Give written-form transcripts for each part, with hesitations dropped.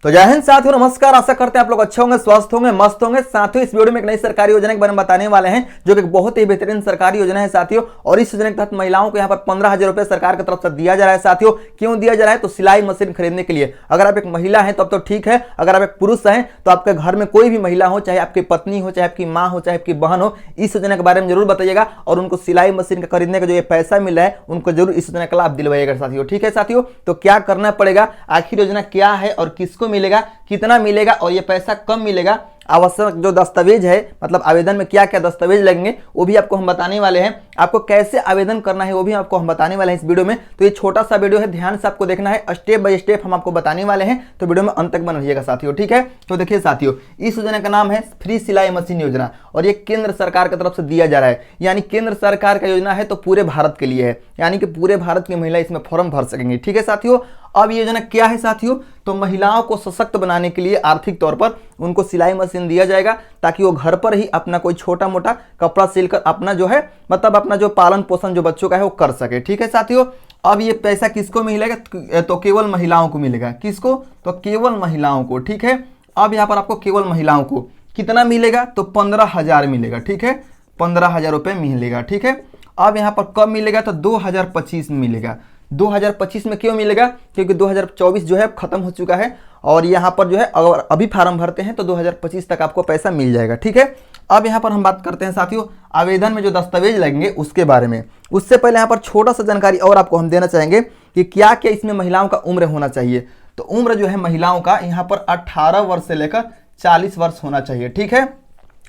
तो जय हिंद साथियों, नमस्कार। आशा करते हैं आप लोग अच्छे होंगे, स्वस्थ होंगे, मस्त होंगे। साथियों, इस वीडियो में एक नई सरकारी योजना के बारे में बताने वाले हैं, जो कि बहुत ही बेहतरीन सरकारी योजना है साथियों। और इस योजना के तहत महिलाओं को यहाँ पर 15,000 रुपए सरकार की तरफ से दिया जा रहा है साथियों। क्यों दिया जा रहा है? तो सिलाई मशीन खरीदने के लिए। अगर आप एक महिला हैं तो अब तो ठीक है, अगर आप एक पुरुष हैं तो आपके घर में कोई भी महिला हो, चाहे आपकी पत्नी हो, चाहे आपकी माँ हो, चाहे आपकी बहन हो, इस योजना के बारे में जरूर बताइएगा और उनको सिलाई मशीन का खरीदने का जो ये पैसा मिल रहा है उनको जरूर इस योजना का लाभ दिलवाइएगा साथियों। ठीक है साथियों, तो क्या करना पड़ेगा, आखिर योजना क्या है और किसको मिलेगा, कितना मिलेगा और ये पैसा कब मिलेगा, आवश्यक जो दस्तावेज है, मतलब आवेदन में क्या क्या दस्तावेज लगेंगे वो भी आपको हम बताने वाले हैं। आपको कैसे आवेदन करना है वो भी आपको हम बताने वाले हैं इस वीडियो में। तो ये छोटा सा वीडियो है, ध्यान से आपको देखना है, स्टेप बाय स्टेप हम आपको बताने वाले हैं। तो वीडियो में अंत तक बने रहिएगा साथियों। ठीक है, तो देखिए साथियों, इस योजना का नाम है फ्री सिलाई मशीन योजना और ये केंद्र सरकार की तरफ से दिया जा रहा है। यानी केंद्र सरकार का योजना है तो पूरे भारत के लिए है, यानी कि पूरे भारत की महिला इसमें फॉर्म भर सकेंगी। ठीक है साथियों, अब ये योजना क्या है साथियों, तो महिलाओं को सशक्त बनाने के लिए आर्थिक तौर पर उनको सिलाई मशीन दिया जाएगा, ताकि वो घर पर ही अपना कोई छोटा मोटा कपड़ा सिलकर अपना जो है, मतलब अपना जो पालन पोषण जो बच्चों का है वो कर सके। ठीक है साथियों, अब ये पैसा किसको मिलेगा, तो केवल महिलाओं को मिलेगा। किसको? तो केवल महिलाओं को। ठीक है, अब यहाँ पर आपको केवल महिलाओं को कितना मिलेगा, तो 15,000 मिलेगा। ठीक है, 15,000 रुपये मिलेगा। ठीक है, अब यहाँ पर कब मिलेगा, तो 2025 में मिलेगा। 2025 में क्यों मिलेगा? क्योंकि 2024 जो है खत्म हो चुका है और यहाँ पर जो है अगर अभी फार्म भरते हैं तो 2025 तक आपको पैसा मिल जाएगा। ठीक है, अब यहाँ पर हम बात करते हैं साथियों आवेदन में जो दस्तावेज लगेंगे उसके बारे में। उससे पहले यहाँ पर छोटा सा जानकारी और आपको हम देना चाहेंगे कि क्या क्या इसमें महिलाओं का उम्र होना चाहिए। तो उम्र जो है महिलाओं का यहाँ पर 18 वर्ष से लेकर 40 वर्ष होना चाहिए। ठीक है,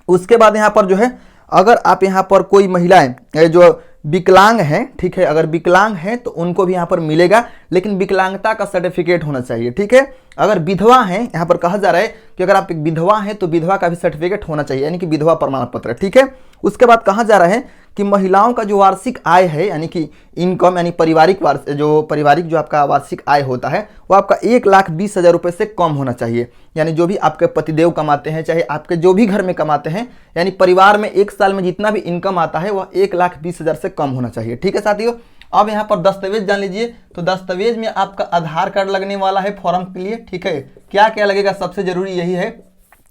उसके बाद यहाँ पर जो है अगर आप यहाँ पर कोई महिलाएं जो विकलांग हैं, ठीक है, अगर विकलांग हैं तो उनको भी यहाँ पर मिलेगा, लेकिन विकलांगता का सर्टिफिकेट होना चाहिए। ठीक है, अगर विधवा हैं, यहाँ पर कहा जा रहा है कि अगर आप एक विधवा हैं तो विधवा का भी सर्टिफिकेट होना चाहिए, यानी कि विधवा प्रमाण पत्र। ठीक है, उसके बाद कहा जा रहा है कि महिलाओं का जो वार्षिक आय है, यानी कि इनकम, यानी पारिवारिक जो आपका वार्षिक आय होता है वो आपका 1,20,000 रुपये से कम होना चाहिए। यानी जो भी आपके पतिदेव कमाते हैं, चाहे आपके जो भी घर में कमाते हैं, यानी परिवार में एक साल में जितना भी इनकम आता है वह 1,20,000 से कम होना चाहिए। ठीक है साथियों, अब यहाँ पर दस्तावेज जान लीजिए। तो दस्तावेज में आपका आधार कार्ड लगने वाला है फॉर्म के लिए। ठीक है, क्या क्या लगेगा, सबसे जरूरी यही है,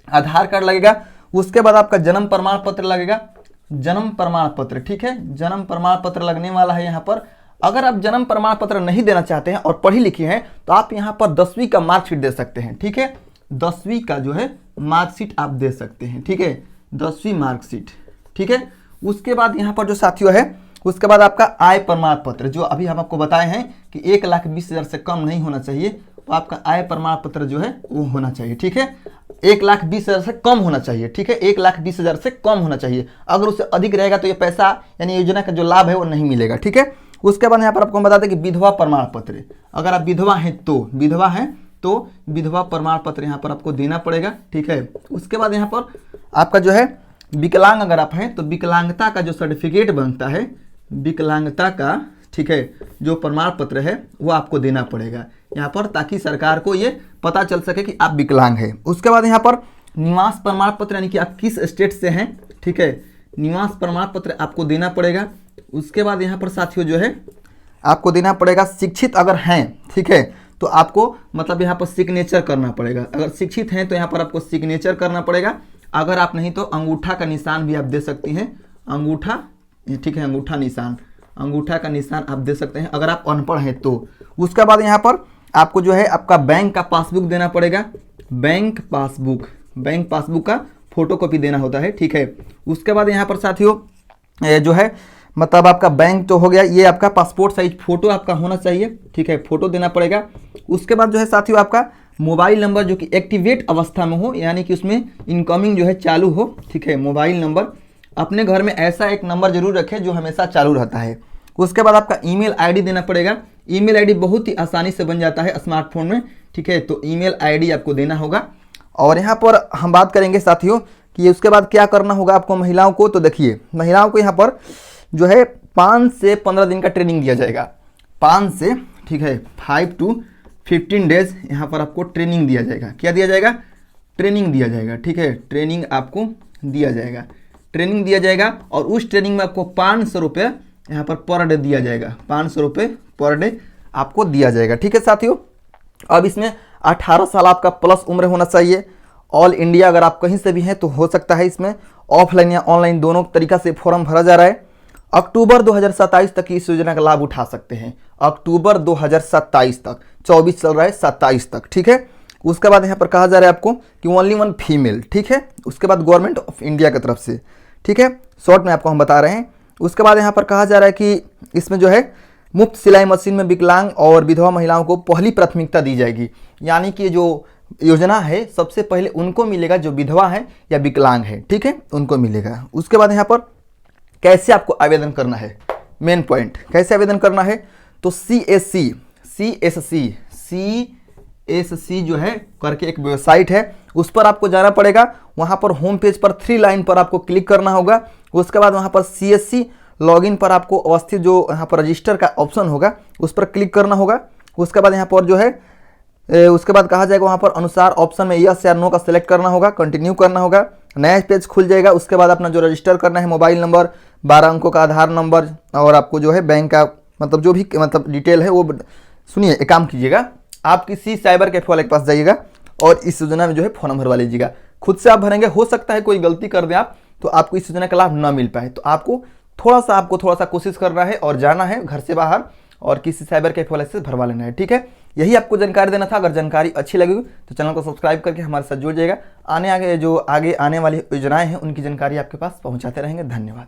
आधार कार्ड लगेगा। उसके बाद आपका जन्म प्रमाण पत्र लगेगा, जन्म प्रमाण पत्र। ठीक है, जन्म प्रमाण पत्र लगने वाला है यहाँ पर। अगर आप जन्म प्रमाण पत्र नहीं देना चाहते हैं और पढ़ी लिखी हैं तो आप यहाँ पर 10वीं का मार्कशीट दे सकते हैं। ठीक है, 10वीं का जो है मार्कशीट आप दे सकते हैं। ठीक है, 10वीं मार्कशीट। ठीक है, उसके बाद यहाँ पर जो साथियों है, उसके बाद आपका आय प्रमाण पत्र, जो अभी हम आपको बताए हैं कि 1,20,000 से कम नहीं होना चाहिए, तो आपका आय प्रमाण पत्र जो है वो होना चाहिए। ठीक है, 1,20,000 से कम होना चाहिए। ठीक है, 1,20,000 से कम होना चाहिए। अगर उससे अधिक रहेगा तो ये पैसा, यानी योजना का जो लाभ है वो नहीं मिलेगा। ठीक है, उसके बाद यहाँ पर आपको हम बताते हैं कि विधवा प्रमाण पत्र, अगर आप विधवा हैं तो विधवा प्रमाण पत्र यहाँ पर आपको देना पड़ेगा। ठीक है, उसके बाद यहाँ पर आपका जो है विकलांग अगर आप हैं तो विकलांगता का जो सर्टिफिकेट बनता है, विकलांगता का, ठीक है, जो प्रमाण पत्र है वो आपको देना पड़ेगा यहाँ पर, ताकि सरकार को ये पता चल सके कि आप विकलांग हैं। उसके बाद यहाँ पर निवास प्रमाण पत्र, यानी कि आप किस स्टेट से हैं, ठीक है, निवास प्रमाण पत्र आपको देना पड़ेगा। उसके बाद यहाँ पर साथियों जो है आपको देना पड़ेगा शिक्षित अगर हैं, ठीक है, तो आपको मतलब यहाँ पर सिग्नेचर करना पड़ेगा। अगर शिक्षित हैं तो यहाँ पर आपको सिग्नेचर करना पड़ेगा। अगर आप नहीं तो अंगूठा का निशान भी आप दे सकती हैं, अंगूठा, ठीक है, अंगूठा का निशान आप दे सकते हैं अगर आप अनपढ़ हैं तो। उसके बाद यहाँ पर आपको जो है आपका बैंक का पासबुक देना पड़ेगा, बैंक पासबुक का फोटोकॉपी देना होता है। ठीक है, उसके बाद यहाँ पर साथियों जो है मतलब आपका बैंक तो हो गया, ये आपका पासपोर्ट साइज फोटो आपका होना चाहिए। ठीक है, फोटो देना पड़ेगा। उसके बाद जो है साथियों आपका मोबाइल नंबर जो कि एक्टिवेट अवस्था में हो, यानी कि उसमें इनकमिंग जो है चालू हो। ठीक है, मोबाइल नंबर, अपने घर में ऐसा एक नंबर जरूर रखें जो हमेशा चालू रहता है। उसके बाद आपका ईमेल आईडी देना पड़ेगा। ईमेल आईडी बहुत ही आसानी से बन जाता है स्मार्टफोन में। ठीक है, तो ईमेल आईडी आपको देना होगा। और यहाँ पर हम बात करेंगे साथियों कि उसके बाद क्या करना होगा आपको महिलाओं को। तो देखिए, महिलाओं को यहाँ पर जो है 5 से 15 दिन का ट्रेनिंग दिया जाएगा, 5 से, ठीक है, 5 to 15 डेज यहाँ पर आपको ट्रेनिंग दिया जाएगा। क्या दिया जाएगा? ट्रेनिंग दिया जाएगा। ठीक है, ट्रेनिंग आपको दिया जाएगा और उस ट्रेनिंग में आपको 500 रुपये यहाँ पर पर डे दिया जाएगा, 500 रुपये पर डे आपको दिया जाएगा। ठीक है साथियों, अब इसमें 18 साल आपका प्लस उम्र होना चाहिए। ऑल इंडिया अगर आप कहीं से भी हैं तो हो सकता है। इसमें ऑफलाइन या ऑनलाइन दोनों तरीका से फॉर्म भरा जा रहा है। अक्टूबर 2027 तक इस योजना का लाभ उठा सकते हैं। अक्टूबर 2027 तक, 24 चल रहा है, 27 तक, ठीक है। उसके बाद यहाँ पर कहा जा रहा है आपको कि ओनली वन फीमेल, ठीक है। उसके बाद गवर्नमेंट ऑफ इंडिया की तरफ से, ठीक है, शॉर्ट में आपको हम बता रहे हैं। उसके बाद यहाँ पर कहा जा रहा है कि इसमें जो है मुफ्त सिलाई मशीन में विकलांग और विधवा महिलाओं को पहली प्राथमिकता दी जाएगी। यानी कि जो योजना है सबसे पहले उनको मिलेगा जो विधवा है या विकलांग है, ठीक है, उनको मिलेगा। उसके बाद यहाँ पर कैसे आपको आवेदन करना है, मेन पॉइंट, कैसे आवेदन करना है तो CSC जो है करके एक वेबसाइट है, उस पर आपको जाना पड़ेगा। वहाँ पर होम पेज पर 3 लाइन पर आपको क्लिक करना होगा। उसके बाद वहाँ पर CSC लॉगिन पर आपको अवस्थित जो यहाँ पर रजिस्टर का ऑप्शन होगा उस पर क्लिक करना होगा। उसके बाद यहाँ पर जो है उसके बाद कहा जाएगा वहाँ पर अनुसार ऑप्शन में यस या नो का सिलेक्ट करना होगा, कंटिन्यू करना होगा, नया पेज खुल जाएगा। उसके बाद अपना जो रजिस्टर करना है, मोबाइल नंबर, 12 अंकों का आधार नंबर और आपको जो है बैंक का मतलब जो भी मतलब डिटेल है वो सुनिए। एक काम कीजिएगा, आप किसी साइबर कैफे वाले के पास जाइएगा और इस योजना में जो है फॉर्म भरवा लीजिएगा। खुद से आप भरेंगे, हो सकता है कोई गलती कर दे आप तो आपको इस योजना का लाभ ना मिल पाए। तो आपको थोड़ा सा कोशिश करना है और जाना है घर से बाहर और किसी साइबर कैफे वाले से भरवा लेना है, ठीक है। यही आपको जानकारी देना था। अगर जानकारी अच्छी लगी तो चैनल को सब्सक्राइब करके हमारे साथ जुड़ जाइएगा। आगे आने वाली योजनाएं हैं उनकी जानकारी आपके पास पहुंचाते रहेंगे। धन्यवाद।